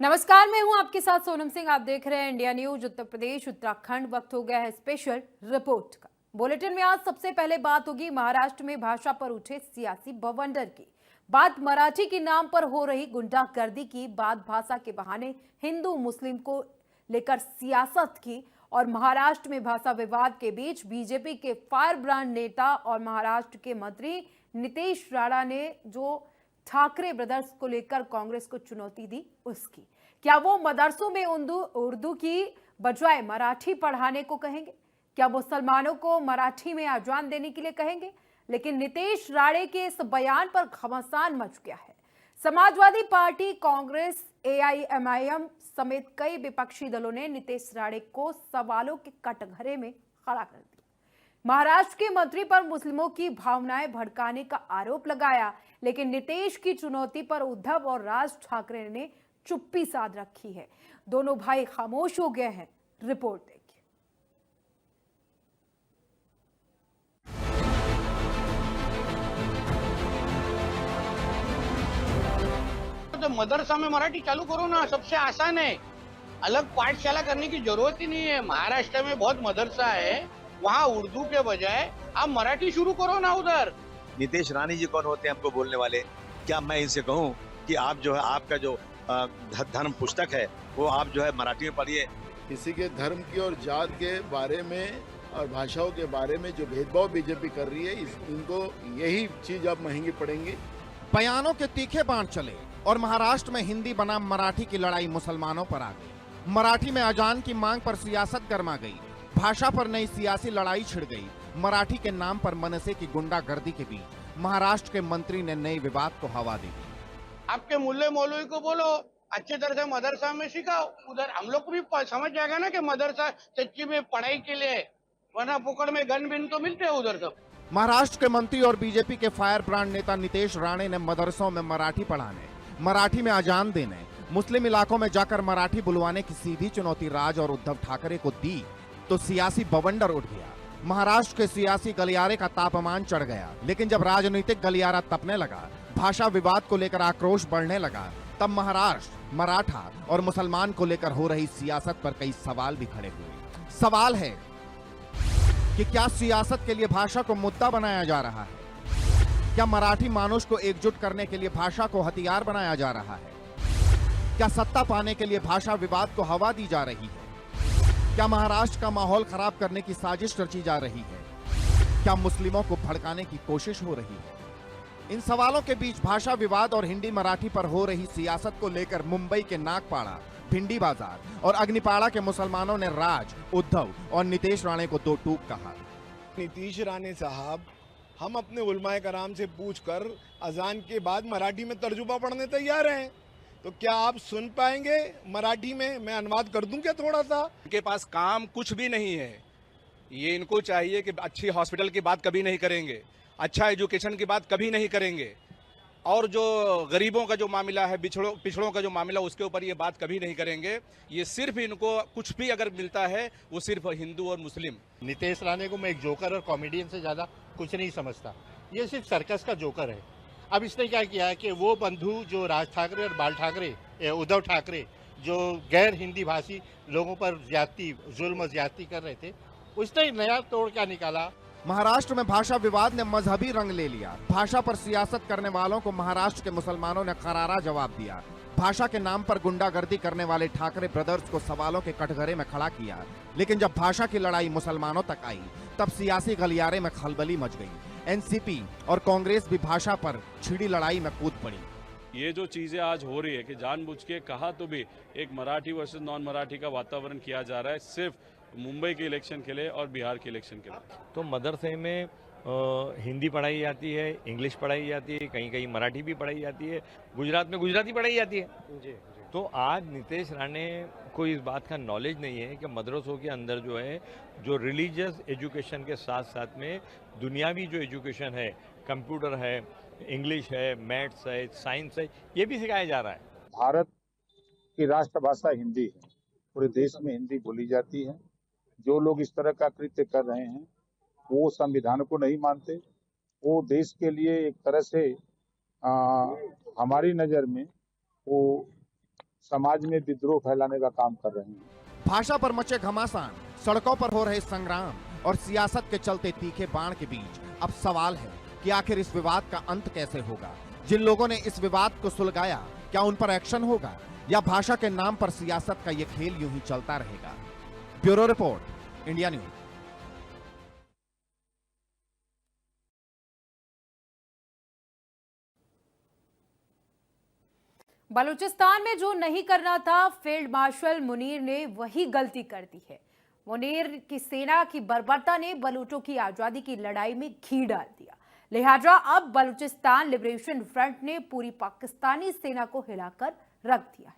नमस्कार, मैं हूं आपके साथ सोनम सिंह। आप देख रहे हैं इंडिया न्यूज उत्तर प्रदेश उत्तराखंड। वक्त हो गया है स्पेशल रिपोर्ट का। बुलेटिन में आज सबसे पहले बात होगी महाराष्ट्र में भाषा पर उठे सियासी बवंडर की। बात मराठी के नाम पर हो रही गुंडागर्दी की, बात भाषा के बहाने हिंदू मुस्लिम को लेकर सियासत की, और महाराष्ट्र में भाषा विवाद के बीच बीजेपी के फायर ब्रांड नेता और महाराष्ट्र के मंत्री नीतीश राणा ने जो ठाकरे ब्रदर्स को लेकर कांग्रेस को चुनौती दी उसकी। क्या वो मदरसों में उर्दू की बजाय मराठी पढ़ाने को कहेंगे? क्या मुसलमानों को मराठी में अजान देने के लिए कहेंगे? लेकिन नीतीश राणे के इस बयान पर घमासान मच गया है। समाजवादी पार्टी, कांग्रेस, एआईएमआईएम समेत कई विपक्षी दलों ने नीतीश राणे को सवालों के कटघरे में खड़ा कर दिया। महाराष्ट्र के मंत्री पर मुस्लिमों की भावनाएं भड़काने का आरोप लगाया, लेकिन नीतीश की चुनौती पर उद्धव और राज ठाकरे ने चुप्पी साध रखी है। दोनों भाई खामोश हो गए हैं। रिपोर्ट देखिए। तो मदरसा में मराठी चालू करो ना, सबसे आसान है। अलग पाठशाला करने की जरूरत ही नहीं है। महाराष्ट्र में बहुत मदरसा है, वहाँ उर्दू के बजाय आप मराठी शुरू करो ना उधर। नीतीश राणे जी कौन होते हैं हमको बोलने वाले? क्या मैं इनसे कहूं कि आप जो है आपका जो धर्म पुस्तक है वो आप जो है मराठी में पढ़िए। किसी के धर्म की और जात के बारे में और भाषाओं के बारे में जो भेदभाव बीजेपी कर रही है, इनको यही चीज अब महंगी पड़ेंगी। बयानों के तीखे बाण चले और महाराष्ट्र में हिंदी बनाम मराठी की लड़ाई मुसलमानों पर आ गई। मराठी में अजान की मांग पर सियासत गर्मा गई। भाषा पर नई सियासी लड़ाई छिड़ गई। मराठी के नाम पर मनसे की गुंडागर्दी के बीच महाराष्ट्र के मंत्री ने नए विवाद को हवा दी। आपके मुल्ले मौलवी को बोलो अच्छी तरह से मदरसा में सिखाओ। उधर हम लोग को भी समझ जाएगा ना कि मदरसा सच्ची में पढ़ाई के लिए, वरना पुकड़ में गन बिन तो मिलते हैं उधर सब। महाराष्ट्र के मंत्री और बीजेपी के फायर ब्रांड नेता नीतीश राणे ने मदरसों में मराठी पढ़ाने, मराठी में अजान देने, मुस्लिम इलाकों में जाकर मराठी बुलवाने की सीधी चुनौती राज और उद्धव ठाकरे को दी तो सियासी बवंडर उठ गया। महाराष्ट्र के सियासी गलियारे का तापमान चढ़ गया। लेकिन जब राजनीतिक गलियारा तपने लगा, भाषा विवाद को लेकर आक्रोश बढ़ने लगा, तब महाराष्ट्र, मराठा और मुसलमान को लेकर हो रही सियासत पर कई सवाल भी खड़े हुए। सवाल है कि क्या सियासत के लिए भाषा को मुद्दा बनाया जा रहा है? क्या मराठी मानुष को एकजुट करने के लिए भाषा को हथियार बनाया जा रहा है? क्या सत्ता पाने के लिए भाषा विवाद को हवा दी जा रही है? क्या महाराष्ट्र का माहौल खराब करने की साजिश रची जा रही है? क्या मुस्लिमों को भड़काने की कोशिश हो रही है? इन सवालों के बीच भाषा विवाद और हिंदी मराठी पर हो रही सियासत को लेकर मुंबई के नागपाड़ा, भिंडी बाजार और अग्निपाड़ा के मुसलमानों ने राज, उद्धव और नीतीश राणे को दो टूक कहा। नीतीश राणे साहब, हम अपने उलमाए कराम से पूछकर अजान के बाद मराठी में तर्जुमा पढ़ने तैयार हैं, तो क्या आप सुन पाएंगे मराठी में? मैं अनुवाद कर दूं क्या थोड़ा सा? इनके पास काम कुछ भी नहीं है। ये इनको चाहिए कि अच्छी हॉस्पिटल की बात कभी नहीं करेंगे, अच्छा एजुकेशन की बात कभी नहीं करेंगे, और जो गरीबों का जो मामला है, पिछड़ों का जो मामला, उसके ऊपर ये बात कभी नहीं करेंगे। ये सिर्फ इनको कुछ भी अगर मिलता है वो सिर्फ हिंदू और मुस्लिम। नीतीश राणे को मैं एक जोकर और कॉमेडियन से ज्यादा कुछ नहीं समझता। ये सिर्फ सर्कस का जोकर है। अब इसने क्या किया है कि वो बंधु जो राज ठाकरे और बाल ठाकरे, उद्धव ठाकरे, जो गैर हिंदी भाषी लोगों पर जुल्म ज्यादती कर रहे थे, उसने नया तोड़ क्या निकाला। महाराष्ट्र में भाषा विवाद ने मजहबी रंग ले लिया। भाषा पर सियासत करने वालों को महाराष्ट्र के मुसलमानों ने करारा जवाब दिया। भाषा के नाम पर गुंडागर्दी करने वाले ठाकरे ब्रदर्स को सवालों के कटघरे में खड़ा किया। लेकिन जब भाषा की लड़ाई मुसलमानों तक आई, तब सियासी गलियारे में खलबली मच गई। एनसीपी और कांग्रेस भी भाषा पर छिड़ी लड़ाई में कूद पड़ी। ये जो चीजें आज हो रही है कि जानबूझ के कहा तो भी एक मराठी वर्सेस नॉन मराठी का वातावरण किया जा रहा है, सिर्फ मुंबई के इलेक्शन के लिए और बिहार के इलेक्शन के लिए। तो मदरसे में हिंदी पढ़ाई जाती है, इंग्लिश पढ़ाई जाती है, कहीं कहीं मराठी भी पढ़ाई जाती है, गुजरात में गुजराती पढ़ाई जाती है। जी। तो आज नीतीश राणे को इस बात का नॉलेज नहीं है कि मदरसों के अंदर जो है, जो रिलीजियस एजुकेशन के साथ साथ में दुनियावी जो एजुकेशन है, कंप्यूटर है, इंग्लिश है, मैथ्स है, साइंस है, ये भी सिखाया जा रहा है। भारत की राष्ट्रभाषा हिंदी है। पूरे देश में हिंदी बोली जाती है। जो लोग इस तरह का कृत्य कर रहे हैं वो संविधान को नहीं मानते। वो देश के लिए एक तरह से हमारी नज़र में वो समाज में विद्रोह फैलाने का काम कर रहे हैं। भाषा पर मचे घमासान, सड़कों पर हो रहे संग्राम और सियासत के चलते तीखे बाण के बीच अब सवाल है कि आखिर इस विवाद का अंत कैसे होगा। जिन लोगों ने इस विवाद को सुलगाया, क्या उन पर एक्शन होगा या भाषा के नाम पर सियासत का यह खेल यूं ही चलता रहेगा? Bureau report, India news. Balochistan में जो नहीं करना था, फील्ड मार्शल मुनीर ने वही गलती कर दी है। मुनीर की सेना की बर्बरता ने बलूचों की आजादी की लड़ाई में घी डाल दिया। लिहाजा अब बलूचिस्तान लिबरेशन फ्रंट ने पूरी पाकिस्तानी सेना को हिलाकर रख दिया है।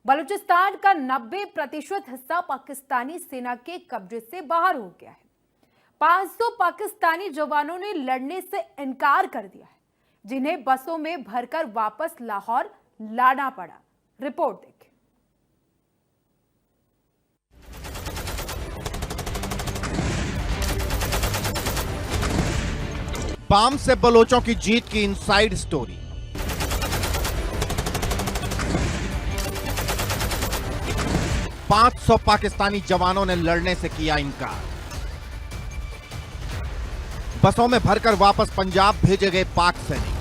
बलूचिस्तान का 90% हिस्सा पाकिस्तानी सेना के कब्जे से बाहर हो गया है। 500 पाकिस्तानी जवानों ने लड़ने से इनकार कर दिया है, जिन्हें बसों में भरकर वापस लाहौर लाना पड़ा। रिपोर्ट देखें। बाम से बलोचों की जीत की इनसाइड स्टोरी। पांच 500 पाकिस्तानी जवानों ने लड़ने से किया इनकार। बसों में भरकर वापस पंजाब भेजे गए पाक सैनिक।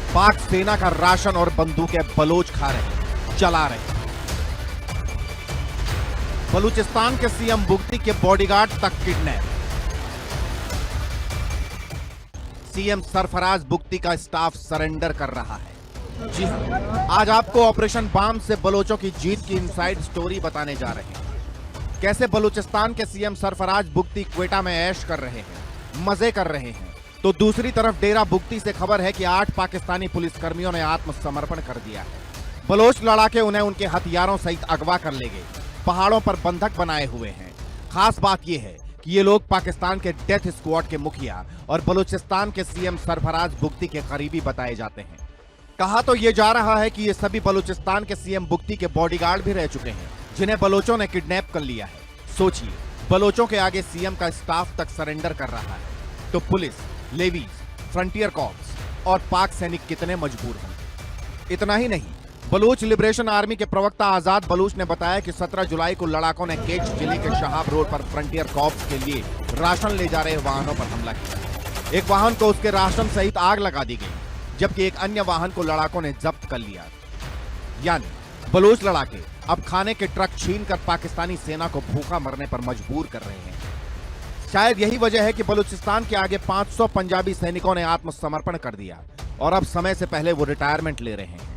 पाक सेना का राशन और बंदूकें बलोच खा रहे, चला रहे। बलूचिस्तान के सीएम बुगटी के बॉडीगार्ड तक किडनैप। सीएम सरफराज बुगटी का स्टाफ सरेंडर कर रहा है। जी हां, आज आपको ऑपरेशन बाम से बलोचों की जीत की इनसाइड स्टोरी बताने जा रहे हैं। कैसे बलूचिस्तान के सीएम सरफराज बुगटी क्वेटा में ऐश कर रहे हैं, मजे कर रहे हैं, तो दूसरी तरफ डेरा बुगटी से खबर है कि 8 पाकिस्तानी पुलिसकर्मियों ने आत्मसमर्पण कर दिया है। बलोच लड़ाके उन्हें उनके हथियारों सहित अगवा कर ले गए, पहाड़ों पर बंधक बनाए हुए हैं। खास बात यह है कि ये लोग पाकिस्तान के डेथ स्क्वाड के मुखिया और बलूचिस्तान के सीएम सरफराज बुगटी के करीबी बताए जाते हैं। कहा तो ये जा रहा है कि ये सभी बलूचिस्तान के सीएम बुगटी के बॉडीगार्ड भी रह चुके हैं, जिन्हें बलोचों ने किडनैप कर लिया है। सोचिए, बलोचों के आगे सीएम का स्टाफ तक सरेंडर कर रहा है, तो पुलिस, लेवीज, फ्रंटियर कॉर्प्स और पाक सैनिक कितने मजबूर होंगे। इतना ही नहीं, बलूच लिबरेशन आर्मी के प्रवक्ता आजाद बलूच ने बताया कि 17 जुलाई को लड़ाकों ने केच जिले के शहाब रोड पर फ्रंटियर कॉर्प्स के लिए राशन ले जा रहे वाहनों पर हमला किया। एक वाहन को उसके राशन सहित आग लगा दी गई, जबकि एक अन्य वाहन को लड़ाकों ने जब्त कर लिया। यानी बलूच लड़ाके अब खाने के ट्रक छीनकर पाकिस्तानी सेना को भूखा मरने पर मजबूर कर रहे हैं। शायद यही वजह है कि बलूचिस्तान के आगे 500 पंजाबी सैनिकों ने आत्मसमर्पण कर दिया और अब समय से पहले वो रिटायरमेंट ले रहे हैं।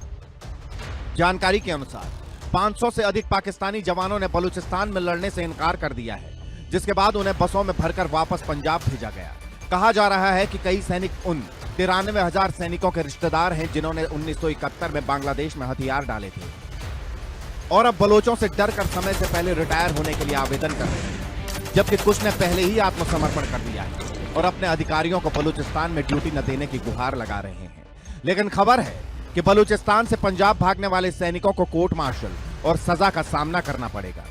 जानकारी के अनुसार 500 से अधिक पाकिस्तानी जवानों ने बलूचिस्तान में लड़ने से इनकार कर दिया है, जिसके बाद उन्हें बसों में भरकर वापस पंजाब भेजा गया। कहा जा रहा है कि कई सैनिक उन 93,000 सैनिकों के रिश्तेदार हैं जिन्होंने 1971 में बांग्लादेश में हथियार डाले थे और अब बलोचों से डर कर समय से पहले रिटायर होने के लिए आवेदन कर रहे हैं, जबकि कुछ ने पहले ही आत्मसमर्पण कर दिया है और अपने अधिकारियों को बलूचिस्तान में ड्यूटी न देने की गुहार लगा रहे हैं। लेकिन खबर है कि बलूचिस्तान से पंजाब भागने वाले सैनिकों को कोर्ट मार्शल और सजा का सामना करना पड़ेगा।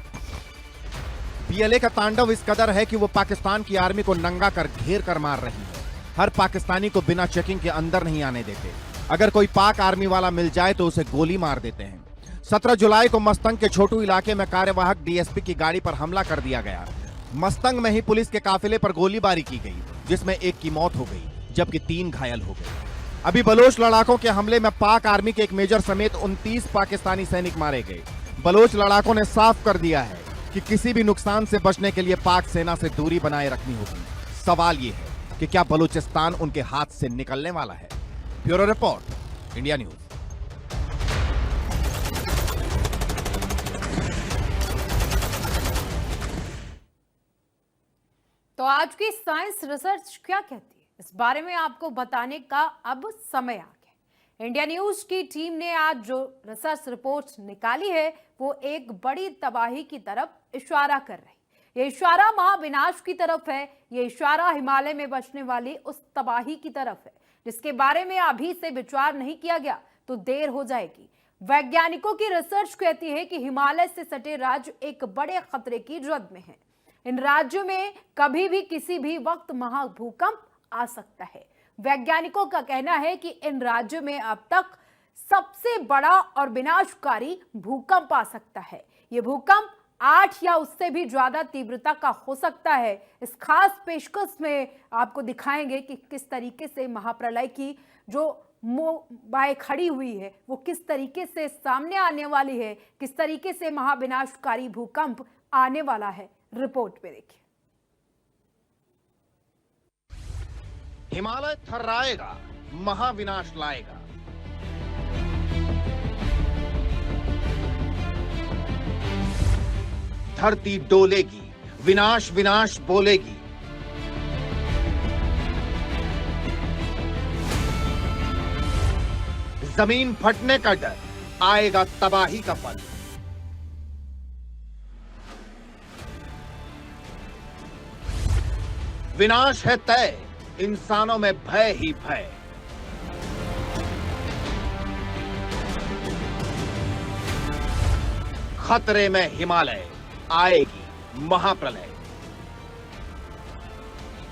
बीएलए का तांडव इस कदर है कि वो पाकिस्तान की आर्मी को नंगा कर घेर कर मार रही है। हर पाकिस्तानी को बिना चेकिंग के अंदर नहीं आने देते। अगर कोई पाक आर्मी वाला मिल जाए तो उसे गोली मार देते हैं। 17 जुलाई को मस्तंग के छोटू इलाके में कार्यवाहक डीएसपी की गाड़ी पर हमला कर दिया गया। मस्तंग में ही पुलिस के काफिले पर गोलीबारी की गई, जिसमें एक की मौत हो गई जबकि 3 घायल हो गए। अभी बलोच लड़ाकों के हमले में पाक आर्मी के एक मेजर समेत 29 पाकिस्तानी सैनिक मारे गए। बलोच लड़ाकों ने साफ कर दिया है कि किसी भी नुकसान से बचने के लिए पाक सेना से दूरी बनाए रखनी होगी। सवाल यह है कि क्या बलूचिस्तान उनके हाथ से निकलने वाला है? Bureau report, India news. तो आज की साइंस रिसर्च क्या कहती है, इस बारे में आपको बताने का अब समय आ गया। इंडिया न्यूज की टीम ने आज जो रिसर्च रिपोर्ट निकाली है वो एक बड़ी तबाही की तरफ इशारा कर रही है। ये इशारा महाविनाश की तरफ है। ये इशारा हिमालय में बचने वाली उस तबाही की तरफ है जिसके बारे में अभी से विचार नहीं किया गया तो देर हो जाएगी। वैज्ञानिकों की रिसर्च कहती है कि हिमालय से सटे राज्य एक बड़े खतरे की जद में है। इन राज्यों में कभी भी किसी भी वक्त महाभूकंप आ सकता है। वैज्ञानिकों का कहना है कि इन राज्यों में अब तक सबसे बड़ा और विनाशकारी भूकंप आ सकता है। यह भूकंप 8 या उससे भी ज्यादा तीव्रता का हो सकता है। इस खास पेशकश में आपको दिखाएंगे कि किस तरीके से महाप्रलय की जो बाएं खड़ी हुई है वो किस तरीके से सामने आने वाली है, किस तरीके से महाविनाशकारी भूकंप आने वाला है। रिपोर्ट में देखिए। हिमालय थर्राएगा, महाविनाश लाएगा। धरती डोलेगी, विनाश विनाश बोलेगी। जमीन फटने का डर, आएगा तबाही का पल। विनाश है तय, इंसानों में भय ही भय। खतरे में हिमालय, आएगी महाप्रलय।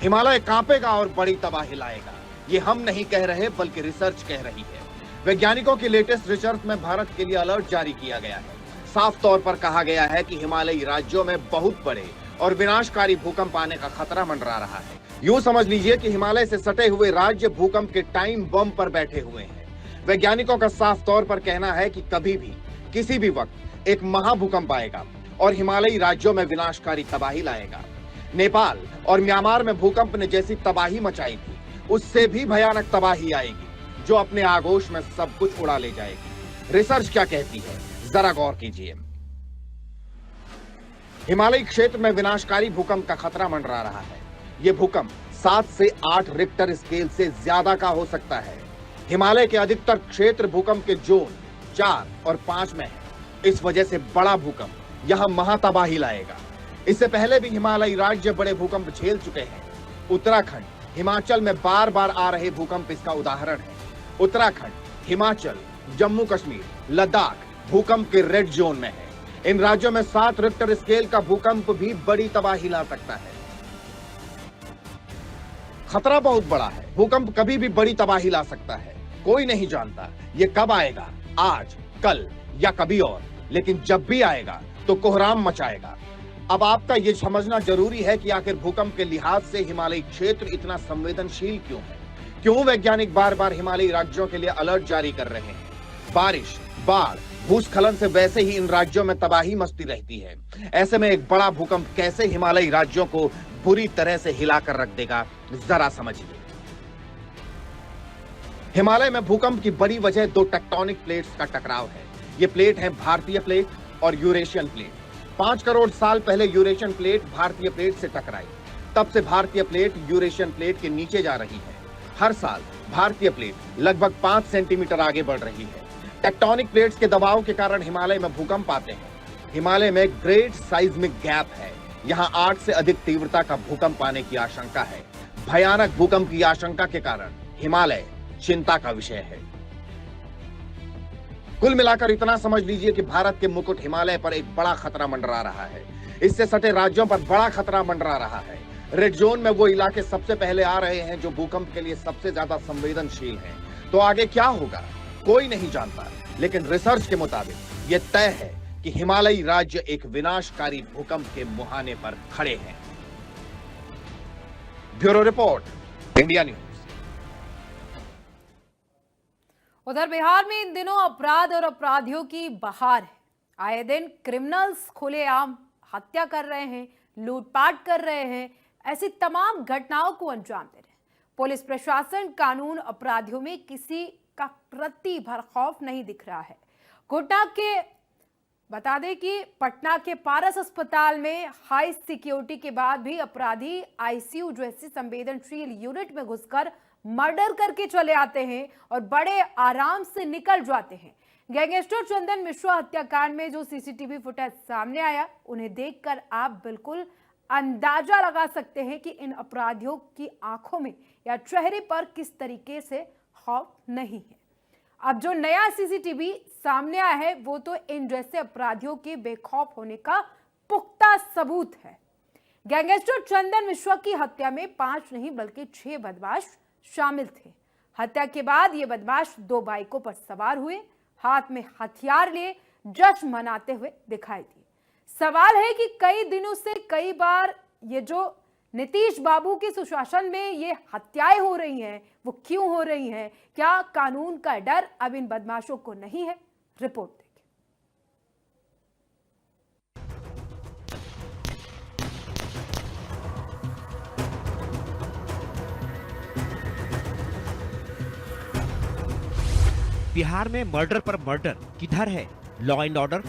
हिमालय कांपेगा और बड़ी तबाही लाएगा। ये हम नहीं कह रहे बल्कि रिसर्च कह रही है। वैज्ञानिकों की लेटेस्ट रिसर्च में भारत के लिए अलर्ट जारी किया गया है। साफ तौर पर कहा गया है कि हिमालयी राज्यों में बहुत बड़े और विनाशकारी भूकंप आने का खतरा मंडरा रहा है। यूं समझ लीजिए कि हिमालय से सटे हुए राज्य भूकंप के टाइम बम पर बैठे हुए हैं। वैज्ञानिकों का साफ तौर पर कहना है कि कभी भी किसी भी वक्त एक महाभूकंप आएगा और हिमालयी राज्यों में विनाशकारी तबाही लाएगा। नेपाल और म्यांमार में भूकंप ने जैसी तबाही मचाई थी, उससे भी भयानक तबाही आएगी जो अपने आगोश में सब कुछ उड़ा ले जाएगी। रिसर्च क्या कहती है, जरा गौर कीजिए। हिमालयी क्षेत्र में विनाशकारी भूकंप का खतरा मंडरा रहा है। यह भूकंप 7 से 8 रिक्टर स्केल से ज्यादा का हो सकता है। हिमालय के अधिकतर क्षेत्र भूकंप के जोन 4 और 5 में है। इस वजह से बड़ा भूकंप यहां महातबाही लाएगा। इससे पहले भी हिमालयी राज्य बड़े भूकंप झेल चुके हैं। उत्तराखंड, हिमाचल में बार बार आ रहे भूकंप इसका उदाहरण है। उत्तराखंड, हिमाचल, जम्मू कश्मीर, लद्दाख भूकंप के रेड जोन में है। इन राज्यों में 7 रिक्टर स्केल का भूकंप भी बड़ी तबाही ला सकता है। खतरा बहुत बड़ा है। भूकंप कभी भी बड़ी तबाही ला सकता है। कोई नहीं जानता ये कब आएगा, आज, कल या कभी और, लेकिन जब भी आएगा तो कोहराम मचाएगा। अब आपका यह समझना जरूरी है कि आखिर भूकंप के लिहाज से हिमालयी क्षेत्र इतना संवेदनशील क्यों है। क्यों वैज्ञानिक बार बार हिमालयी राज्यों के लिए अलर्ट जारी कर रहे हैं। बारिश, बाढ़, भूस्खलन से वैसे ही इन राज्यों में तबाही मचती रहती है। ऐसे में एक बड़ा भूकंप कैसे हिमालयी राज्यों को बुरी तरह से हिलाकर रख देगा, जरा समझिए। हिमालय में भूकंप की बड़ी वजह 2 टेक्टोनिक प्लेट्स का टकराव है। ये प्लेट है भारतीय प्लेट और यूरेशियन प्लेट। 5 करोड़ साल पहले यूरेशियन प्लेट भारतीय प्लेट से टकराई। तब से भारतीय प्लेट यूरेशियन प्लेट के नीचे जा रही है। हर साल भारतीय प्लेट लगभग 5 सेंटीमीटर आगे बढ़ रही है। टेक्टोनिक प्लेट्स के दबाव के कारण हिमालय में भूकंप आते हैं। हिमालय में ग्रेट साइज्मिक गैप है। यहाँ 8 से अधिक तीव्रता का भूकंप आने की आशंका है। भयानक भूकंप की आशंका के कारण हिमालय चिंता का विषय है। कुल मिलाकर इतना समझ लीजिए कि भारत के मुकुट हिमालय पर एक बड़ा खतरा मंडरा रहा है। इससे सटे राज्यों पर बड़ा खतरा मंडरा रहा है। रेड जोन में वो इलाके सबसे पहले आ रहे हैं जो भूकंप के लिए सबसे ज्यादा संवेदनशील हैं। तो आगे क्या होगा कोई नहीं जानता, लेकिन रिसर्च के मुताबिक यह तय है कि हिमालयी राज्य एक विनाशकारी भूकंप के मुहाने पर खड़े हैं। Bureau report, India news. उधर बिहार में इन दिनों अपराध और अपराधियों की बहार है। आए दिन क्रिमिनल्स खुलेआम हत्या कर रहे हैं, लूटपाट कर रहे हैं, ऐसी तमाम घटनाओं को अंजाम दे रहे हैं। पुलिस प्रशासन, कानून, अपराधियों में किसी का रत्ती भर खौफ नहीं दिख रहा है। घटना के बता दें कि पटना के पारस अस्पताल में हाई सिक्योरिटी के बाद भी अपराधी आईसीयू जैसी संवेदनशील यूनिट में घुसकर मर्डर करके चले आते हैं और बड़े आराम से निकल जाते हैं। गैंगस्टर चंदन मिश्रा हत्याकांड में जो सीसीटीवी फुटेज सामने आया, उन्हें देखकर आप बिल्कुल अंदाजा लगा सकते हैं कि इन अपराधियों की आंखों में या चेहरे पर किस तरीके से खौफ नहीं है। अब जो नया सीसीटीवी सामने आया है वो तो इन जैसे अपराधियों के बेखौफ होने का पुख्ता सबूत है। गैंगस्टर चंदन मिश्रा की हत्या में 5 नहीं बल्कि 6 बदमाश शामिल थे। हत्या के बाद ये बदमाश 2 बाइकों पर सवार हुए, हाथ में हथियार लिए जश्न मनाते हुए दिखाई दिए। सवाल है कि कई दिनों से कई बार ये जो नीतीश बाबू के सुशासन में ये हत्याएं हो रही हैं, वो क्यों हो रही हैं? क्या कानून का डर अब इन बदमाशों को नहीं है? रिपोर्ट देखिए। बिहार में मर्डर पर मर्डर, किधर है लॉ एंड ऑर्डर?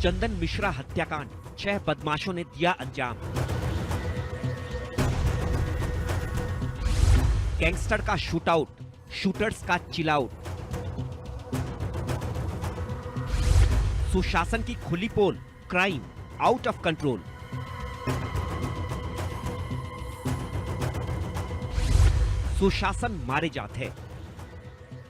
चंदन मिश्रा हत्याकांड, 6 बदमाशों ने दिया अंजाम। गैंगस्टर का शूटआउट, शूटर्स का चिलआउट। सुशासन की खुली पोल, क्राइम आउट ऑफ कंट्रोल। सुशासन मारे जाते हैं।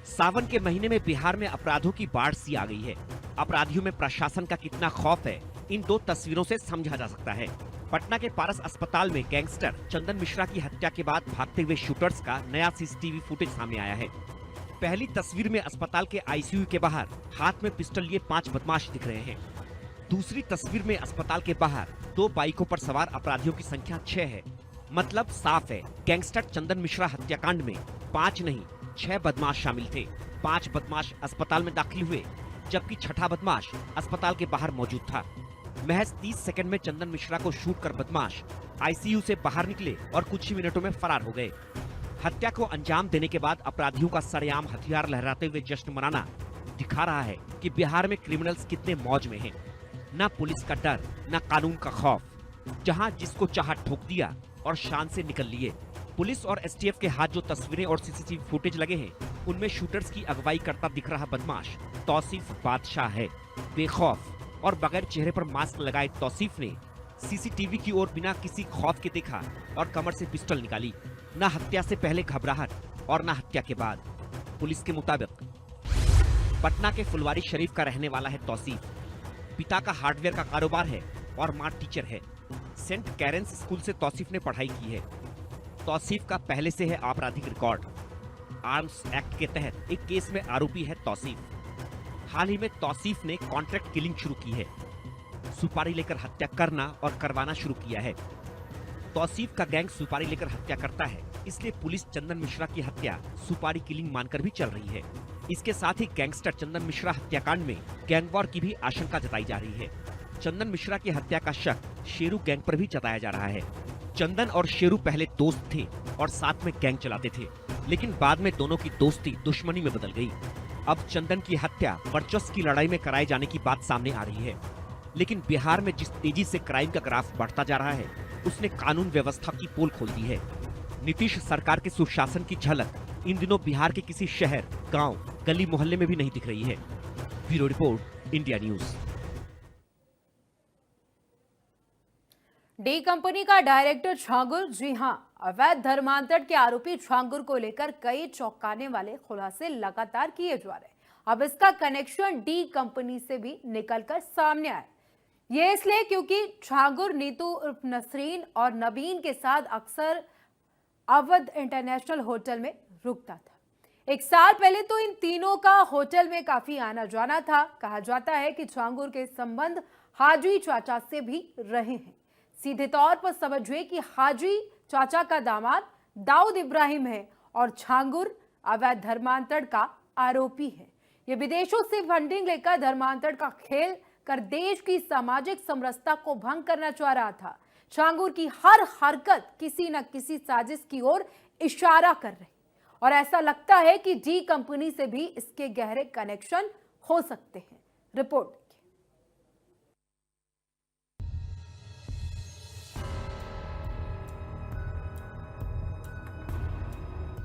सावन के महीने में बिहार में अपराधों की बाढ़ सी आ गई है। अपराधियों में प्रशासन का कितना खौफ है, इन 2 तस्वीरों से समझा जा सकता है। पटना के पारस अस्पताल में गैंगस्टर चंदन मिश्रा की हत्या के बाद भागते हुए शूटर्स का नया सीसीटीवी फुटेज सामने आया है। पहली तस्वीर में अस्पताल के आईसीयू के बाहर हाथ में पिस्टल लिए 5 बदमाश दिख रहे हैं। दूसरी तस्वीर में अस्पताल के बाहर 2 बाइकों पर सवार अपराधियों की संख्या 6 है। मतलब साफ है, गैंगस्टर चंदन मिश्रा हत्याकांड में 5 नहीं 6 बदमाश शामिल थे। 5 बदमाश अस्पताल में दाखिल हुए, जबकि 6ठा बदमाश अस्पताल के बाहर मौजूद था। महज 30 सेकंड में चंदन मिश्रा को शूट कर बदमाश आईसीयू से बाहर निकले और कुछ ही मिनटों में फरार हो गए। हत्या को अंजाम देने के बाद अपराधियों का सरेआम हथियार लहराते हुए जश्न मनाना दिखा रहा है कि बिहार में क्रिमिनल्स कितने मौज में हैं। न पुलिस का डर, न कानून का खौफ। जहां जिसको चाहा ठोक दिया और शान से निकल लिए। पुलिस और एसटीएफ के हाथ जो तस्वीरें और सीसीटीवी फुटेज लगे हैं, उनमें शूटर्स की अगुवाई करता दिख रहा बदमाश तौसीफ बादशाह है। बेखौफ और बगैर चेहरे पर मास्क लगाए तौसीफ ने सीसीटीवी की ओर बिना किसी खौफ के देखा और कमर से पिस्टल निकाली। न हत्या से पहले घबराहट और न हत्या के बाद। पुलिस के मुताबिक पटना के फुलवारी शरीफ का रहने वाला है तौसीफ। पिता का हार्डवेयर का कारोबार है और मां टीचर है। सेंट कैरेंस स्कूल से तौसीफ ने पढ़ाई की है। तौसीफ का पहले से है आपराधिक रिकॉर्ड। आर्म्स एक्ट के तहत एक केस में आरोपी है तौसीफ। हाल ही में तौसीफ ने कॉन्ट्रैक्ट किलिंग शुरू की है। सुपारी लेकर हत्या करना और करवाना शुरू किया है। तौसीफ का गैंग सुपारी लेकर हत्या करता है, इसलिए पुलिस चंदन मिश्रा की हत्या सुपारी किलिंग मानकर भी चल रही है। इसके साथ ही गैंगस्टर चंदन मिश्रा हत्याकांड में गैंगवॉर की भी आशंका जताई जा रही है। चंदन मिश्रा की हत्या का शक शेरू गैंग पर भी जताया जा रहा है। चंदन और शेरू पहले दोस्त थे और साथ में गैंग चलाते थे, लेकिन बाद में दोनों की दोस्ती दुश्मनी में बदल गई। अब चंदन की हत्या वर्चस्व की लड़ाई में कराए जाने की बात सामने आ रही है। लेकिन बिहार में जिस तेजी से क्राइम का ग्राफ बढ़ता जा रहा है, उसने कानून व्यवस्था की पोल खोल दी है। नीतीश सरकार के सुशासन की झलक इन दिनों बिहार के किसी शहर, गांव, गली मोहल्ले में भी नहीं दिख रही है। Bureau report, India news. D company का डायरेक्टर छांगुर, जी हां, अवैध धर्मांतरण के आरोपी छांगुर को लेकर कई चौंकाने वाले खुलासे लगातार किए जा रहे हैं। अब इसका कनेक्शन डी कंपनी से भी निकलकर सामने आया। ये इसलिए क्योंकि छांगुर नीतू उर्फ नसरीन और नबीन के साथ अक्सर अवध इंटरनेशनल होटल में रुकता था। 1 साल पहले तो इन तीनों का होटल में काफी आना जाना था। कहा जाता है कि छांगुर के संबंध हाजी चाचा से भी रहे हैं। सीधे तौर पर समझिए कि हाजी चाचा का दामाद दाऊद इब्राहिम है और छांगुर अवैध धर्मांतरण का आरोपी है। ये विदेशों से फंडिंग लेकर धर्मांतरण का खेल कर देश की सामाजिक समरसता को भंग करना चाह रहा था। छांगुर की हर हरकत किसी न किसी साजिश की ओर इशारा कर रही और ऐसा लगता है कि डी कंपनी से भी इसके गहरे कनेक्शन हो सकते हैं। रिपोर्ट देखिए।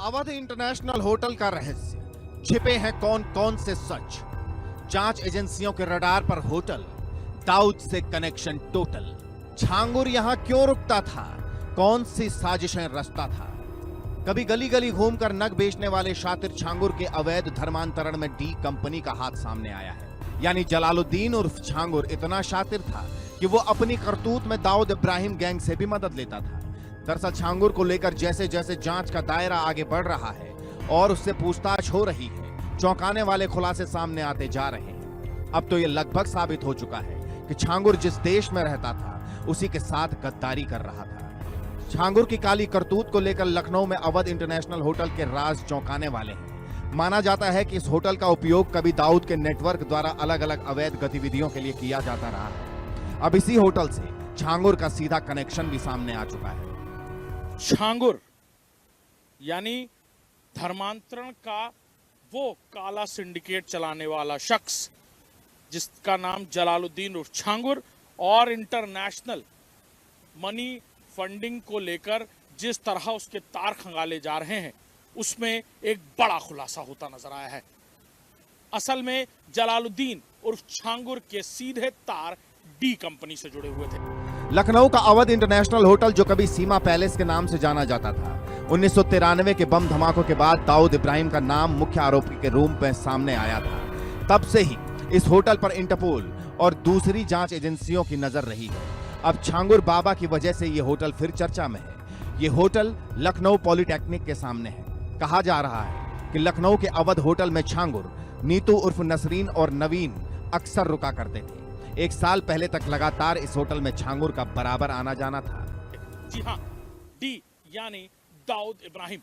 अवध इंटरनेशनल होटल का रहस्य, छिपे हैं कौन कौन से सच। जांच एजेंसियों के रडार पर होटल, दाऊद से कनेक्शन टोटल। छांगुर यहां क्यों रुकता था, कौन सी साजिशें रचता था। कभी गली गली घूमकर नग बेचने वाले शातिर छांगुर के अवैध धर्मांतरण में डी कंपनी का हाथ सामने आया है। यानी जलालुद्दीन उर्फ छांगुर इतना शातिर था कि वो अपनी करतूत में दाऊद इब्राहिम गैंग से भी मदद लेता था। दरअसल छांगुर को लेकर जैसे जैसे जांच का दायरा आगे बढ़ रहा है और उससे पूछताछ हो रही है, चौंकाने वाले खुलासे सामने आते जा रहे हैं। अब तो ये लगभग साबित हो चुका है कि छांगुर जिस देश में रहता था उसी के साथ गद्दारी कर रहा था। छांगुर की काली करतूत को लेकर लखनऊ में अवध इंटरनेशनल होटल के राज चौंकाने वाले हैं। माना जाता है कि इस होटल का उपयोग कभी दाऊद के नेटवर्क द्वारा अलग अलग अवैध गतिविधियों के लिए किया जाता रहा है। अब इसी होटल से छांगुर का सीधा कनेक्शन भी सामने आ चुका है। छांगुर यानी धर्मांतरण का वो काला सिंडिकेट चलाने वाला शख्स जिसका नाम जलालुद्दीन उर्फ छांगुर, और इंटरनेशनल मनी फंडिंग को लेकर जिस तरह उसके तार खंगाले जा रहे हैं उसमें एक बड़ा खुलासा होता नजर आया है। असल में जलालुद्दीन उर्फ छांगुर के सीधे तार डी कंपनी से जुड़े हुए थे। लखनऊ का अवध इंटरनेशनल होटल जो कभी सीमा पैलेस के नाम से जाना जाता था, 1993 के बम धमाकों के बाद दाऊद इब्राहिम का नाम मुख्य आरोपी के रूप में सामने आया था। तब से ही इस होटल पर इंटरपोल और दूसरी जांच एजेंसियों की नजर रही है। अब छांगुर बाबा की वजह से ये होटल फिर चर्चा में है। ये होटल लखनऊ पॉलिटेक्निक के सामने है। कहा जा रहा है कि लखनऊ के अवध होटल में छांगुर, नीतू उर्फ नसरीन और नवीन अक्सर रुका करते थे। 1 साल पहले तक लगातार इस होटल में छांगुर का बराबर आना जाना था। जी हाँ, डी यानी दाऊद इब्राहिम,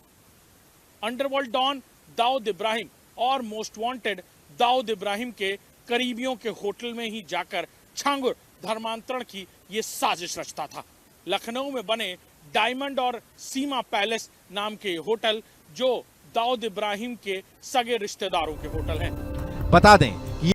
अंडरवर्ल्ड डॉन दाऊद इब्राहिम और मोस्ट वांटेड दाऊद इब्राहिम के करीबियों के होटल में ही जाकर छांगुर धर्मांतरण की ये साजिश रचता था। लखनऊ में बने डायमंड और सीमा पैलेस नाम के होटल जो दाऊद इब्राहिम के सगे रिश्तेदारों के होटल हैं। बता दें कि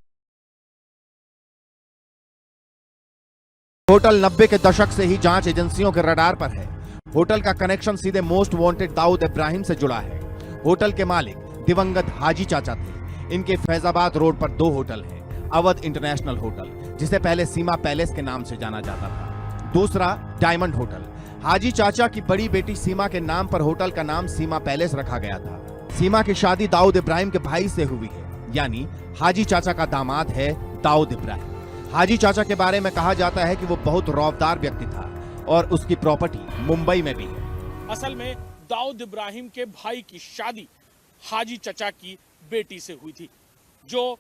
होटल 90 के दशक से ही जांच एजेंसियों के रडार पर है। होटल का कनेक्शन सीधे मोस्ट वांटेड दाऊद इब्राहिम से जुड़ा है। होटल के मालिक दिवंगत हाजी चाचा थे। इनके फैजाबाद रोड पर 2 होटल हैं। अवध इंटरनेशनल होटल, जिसे पहले सीमा पैलेस के नाम से जाना जाता था, दूसरा डायमंड होटल। हाजी चाचा की बड़ी बेटी सीमा के नाम पर होटल का नाम सीमा पैलेस रखा गया था। सीमा की शादी दाऊद इब्राहिम के भाई से हुई है, यानी हाजी चाचा का दामाद है दाऊद इब्राहिम। हाजी चाचा के बारे में कहा जाता है कि वो बहुत रौबदार व्यक्ति था और उसकी प्रॉपर्टी मुंबई में भी है। असल में दाऊद इब्राहिम के भाई की शादी हाजी चाचा की बेटी से हुई थी, जो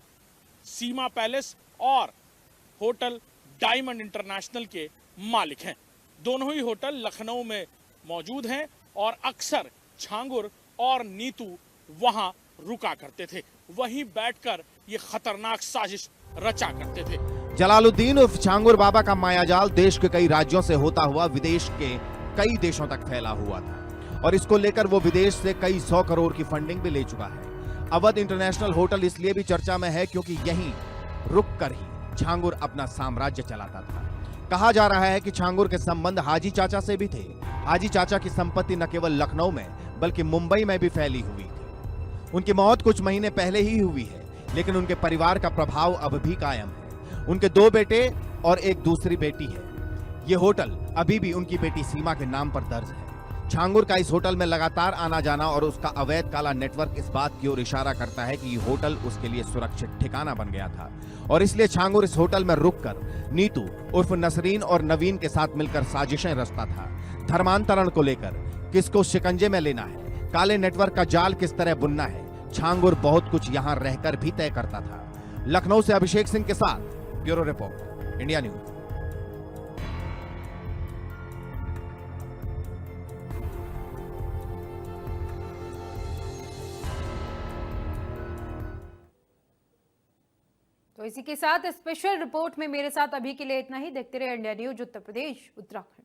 सीमा पैलेस और होटल डायमंड इंटरनेशनल के मालिक हैं। दोनों ही होटल लखनऊ में मौजूद हैं और अक्सर छांगुर और नीतू वहां रुका करते थे, वहीं बैठकर ये खतरनाक साजिश रचा करते थे। जलालुद्दीन उर्फ छांगुर बाबा का मायाजाल देश के कई राज्यों से होता हुआ विदेश के कई देशों तक फैला हुआ था और इसको लेकर वो विदेश से कई 100 करोड़ की फंडिंग भी ले चुका है। अवध इंटरनेशनल होटल इसलिए भी चर्चा में है क्योंकि यहीं रुककर ही छांगुर अपना साम्राज्य चलाता था। कहा जा रहा है कि छांगुर के संबंध हाजी चाचा से भी थे। हाजी चाचा की संपत्ति न केवल लखनऊ में बल्कि मुंबई में भी फैली हुई थी। उनकी मौत कुछ महीने पहले ही हुई है, लेकिन उनके परिवार का प्रभाव अब भी कायम है। उनके 2 बेटे और एक दूसरी बेटी है। ये होटल अभी भी उनकी बेटी सीमा के नाम पर दर्ज है। छांगुर का इस होटल में लगातार आना जाना और उसका अवैध काला नेटवर्क इस बात की ओर इशारा करता है कि ये होटल उसके लिए सुरक्षित ठिकाना बन गया था और इसलिए छांगुर इस होटल में रुककर नीतू उर्फ नसरीन और नवीन के साथ मिलकर साजिशें रचता था। धर्मांतरण को लेकर किसको शिकंजे में लेना है, काले नेटवर्क का जाल किस तरह बुनना है, छांगुर बहुत कुछ यहां रहकर भी तय करता था। लखनऊ से अभिषेक सिंह के साथ ब्यूरो रिपोर्ट, इंडिया न्यूज। तो इसी के साथ स्पेशल रिपोर्ट में मेरे साथ अभी के लिए इतना ही। देखते रहे इंडिया न्यूज उत्तर प्रदेश उत्तराखंड।